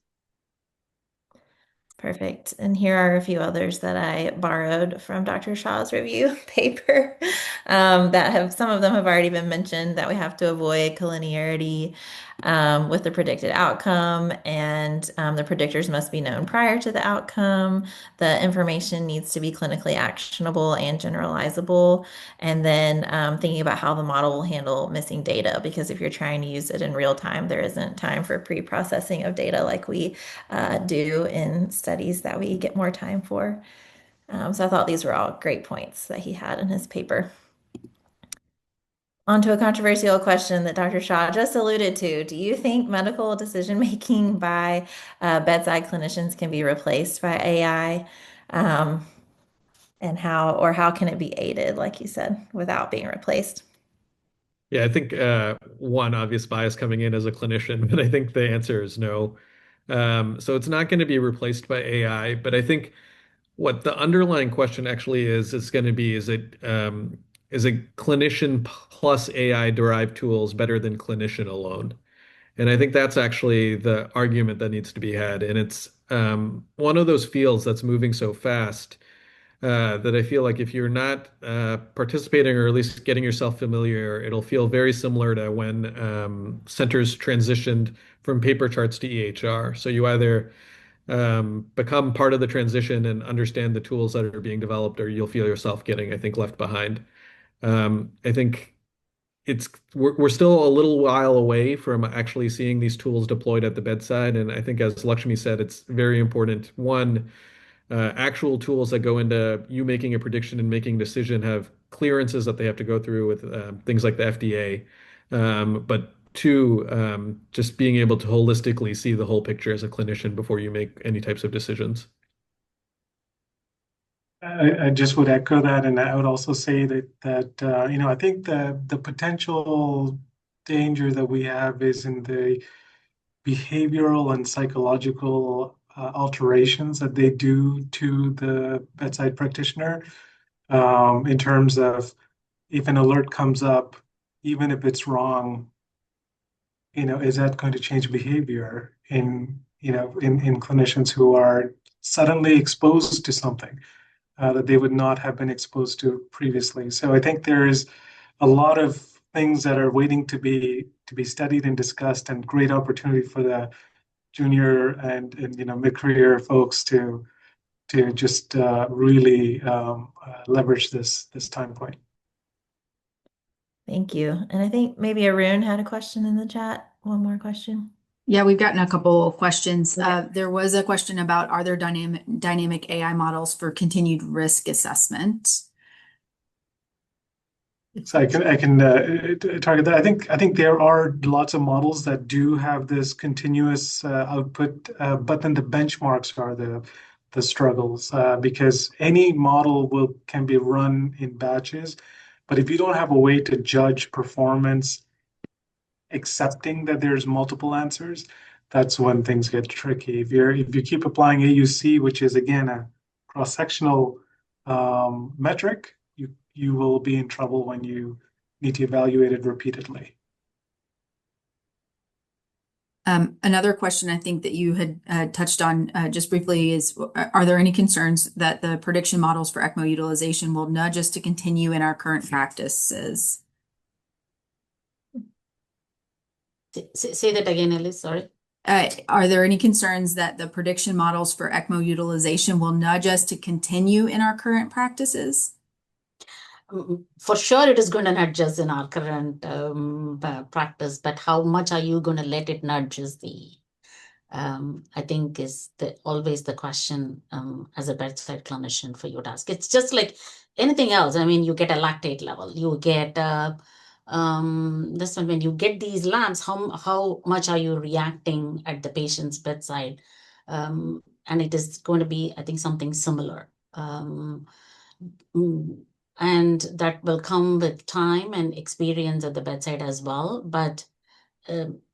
Perfect. And here are a few others that I borrowed from Dr. Shah's review paper some of them have already been mentioned, that we have to avoid collinearity with the predicted outcome, and the predictors must be known prior to the outcome. The information needs to be clinically actionable and generalizable. And then thinking about how the model will handle missing data, because if you're trying to use it in real time, there isn't time for pre-processing of data like we do in studies that we get more time for. So I thought these were all great points that he had in his paper. On to a controversial question that Dr. Shah just alluded to. Do you think medical decision-making by bedside clinicians can be replaced by AI? And how can it be aided, like you said, without being replaced? Yeah, I think one obvious bias coming in as a clinician, but I think the answer is no. So it's not going to be replaced by AI, but I think what the underlying question actually is going to be, is it clinician plus AI derived tools better than clinician alone? And I think that's actually the argument that needs to be had. And it's one of those fields that's moving so fast that I feel like if you're not participating or at least getting yourself familiar, it'll feel very similar to when centers transitioned from paper charts to EHR. So you either become part of the transition and understand the tools that are being developed, or you'll feel yourself getting, I think, left behind. I think we're still a little while away from actually seeing these tools deployed at the bedside, and I think, as Lakshmi said, it's very important. One, actual tools that go into you making a prediction and making a decision have clearances that they have to go through with things like the FDA. But two, just being able to holistically see the whole picture as a clinician before you make any types of decisions. I just would echo that, and I would also say that I think the potential danger that we have is in the behavioral and psychological alterations that they do to the bedside practitioner, in terms of, if an alert comes up, even if it's wrong, is that going to change behavior in clinicians who are suddenly exposed to something that they would not have been exposed to previously. So I think there is a lot of things that are waiting to be studied and discussed, and great opportunity for the junior and mid-career folks to just really leverage this time point. Thank you. And I think maybe Arun had a question in the chat. One more question. Yeah, we've gotten a couple of questions. Yeah. There was a question about, are there dynamic AI models for continued risk assessment? So I can target that. I think there are lots of models that do have this continuous output, but then the benchmarks are the struggles because any model can be run in batches, but if you don't have a way to judge performance, accepting that there's multiple answers, that's when things get tricky. If you keep applying AUC, which is again a cross-sectional metric, you will be in trouble when you need to evaluate it repeatedly. Another question I think that you had touched on just briefly is, are there any concerns that the prediction models for ECMO utilization will nudge us to continue in our current practices? Say that again, Elise, sorry. Are there any concerns that the prediction models for ECMO utilization will nudge us to continue in our current practices? For sure, it is going to nudge us in our current practice, but how much are you going to let it nudge is I think is always the question as a bedside clinician for you to ask. It's just like anything else. I mean, you get a lactate level, you get this one, when you get these labs, how much are you reacting at the patient's bedside? And it is going to be, I think, something similar. And that will come with time and experience at the bedside as well. But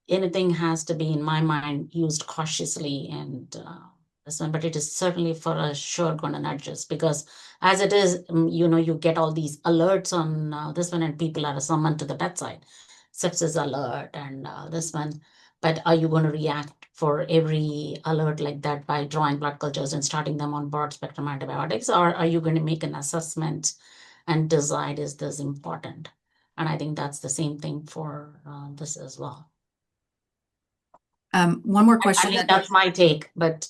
anything has to be, in my mind, used cautiously and this one. But it is certainly for sure going to nudge us, because as it is, you get all these alerts on this one, and people are summoned to the bedside, sepsis alert and this one. But are you going to react for every alert like that by drawing blood cultures and starting them on broad spectrum antibiotics, or are you going to make an assessment and decide, is this important? And I think that's the same thing for this as well. One more question. I think that's my take, but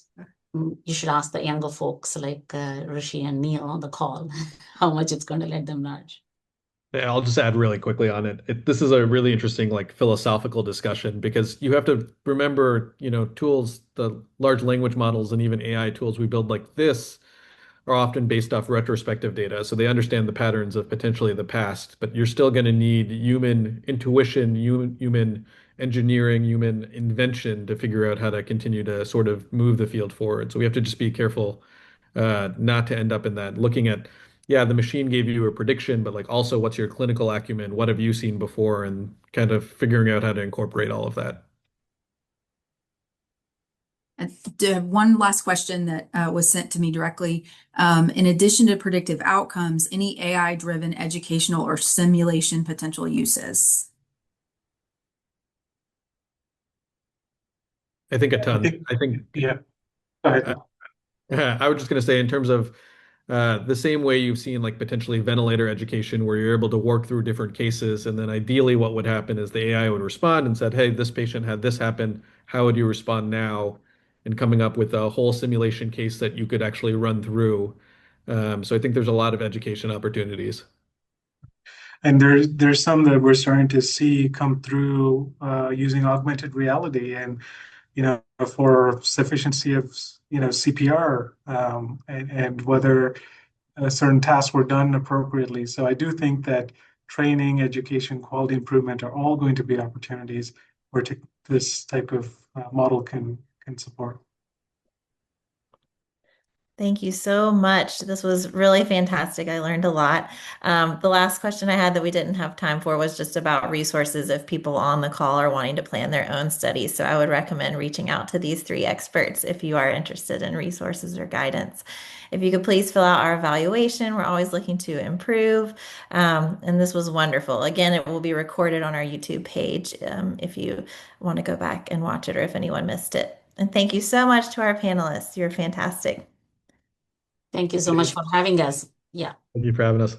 you should ask the younger folks like Rishi and Neel on the call how much it's going to let them nudge. Yeah, I'll just add really quickly on it. This is a really interesting, like, philosophical discussion, because you have to remember, tools, the large language models and even AI tools we build like this are often based off retrospective data. So they understand the patterns of potentially the past, but you're still going to need human intuition, human engineering, human invention to figure out how to continue to sort of move the field forward. So we have to just be careful not to end up in that looking at, yeah, the machine gave you a prediction, but like also what's your clinical acumen? What have you seen before? And kind of figuring out how to incorporate all of that. One last question that was sent to me directly. In addition to predictive outcomes, any AI-driven educational or simulation potential uses? I think a ton. Yeah. Go ahead. I was just going to say, in terms of the same way you've seen like potentially ventilator education, where you're able to work through different cases, and then ideally what would happen is the AI would respond and said, hey, this patient had this happen. How would you respond now? And coming up with a whole simulation case that you could actually run through. So I think there's a lot of education opportunities. And there's some that we're starting to see come through using augmented reality, and for sufficiency of CPR and whether certain tasks were done appropriately. So I do think that training, education, quality improvement are all going to be opportunities where this type of model can support. Thank you so much. This was really fantastic. I learned a lot. The last question I had that we didn't have time for was just about resources if people on the call are wanting to plan their own studies. So I would recommend reaching out to these three experts if you are interested in resources or guidance. If you could please fill out our evaluation, we're always looking to improve. And this was wonderful. Again, it will be recorded on our YouTube page if you want to go back and watch it, or if anyone missed it. And thank you so much to our panelists. You're fantastic. Thank you so much for having us. Yeah. Thank you for having us.